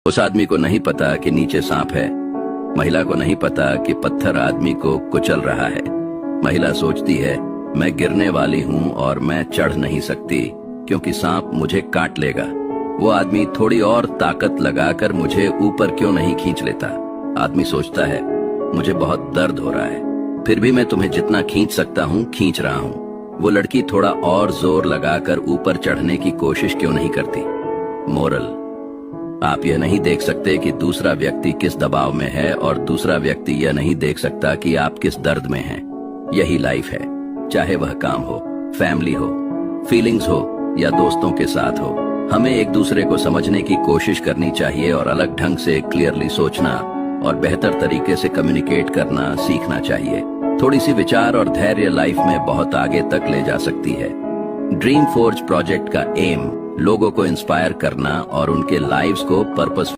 उस आदमी को नहीं पता कि नीचे सांप है। महिला को नहीं पता कि पत्थर आदमी को कुचल रहा है। महिला सोचती है मैं गिरने वाली हूँ और मैं चढ़ नहीं सकती क्योंकि सांप मुझे काट लेगा। वो आदमी थोड़ी और ताकत लगाकर मुझे ऊपर क्यों नहीं खींच लेता। आदमी सोचता है मुझे बहुत दर्द हो रहा है, फिर भी मैं तुम्हें जितना खींच सकता हूँ खींच रहा हूँ। वो लड़की थोड़ा और जोर लगाकर ऊपर चढ़ने की कोशिश क्यों नहीं करती। मोरल, आप यह नहीं देख सकते कि दूसरा व्यक्ति किस दबाव में है और दूसरा व्यक्ति यह नहीं देख सकता कि आप किस दर्द में हैं। यही लाइफ है, चाहे वह काम हो, फैमिली हो, फीलिंग्स हो या दोस्तों के साथ हो। हमें एक दूसरे को समझने की कोशिश करनी चाहिए और अलग ढंग से क्लियरली सोचना और बेहतर तरीके से कम्युनिकेट करना सीखना चाहिए। थोड़ी सी विचार और धैर्य लाइफ में बहुत आगे तक ले जा सकती है। ड्रीम फोर्ज प्रोजेक्ट का एम लोगों को इंस्पायर करना और उनके लाइव्स को पर्पस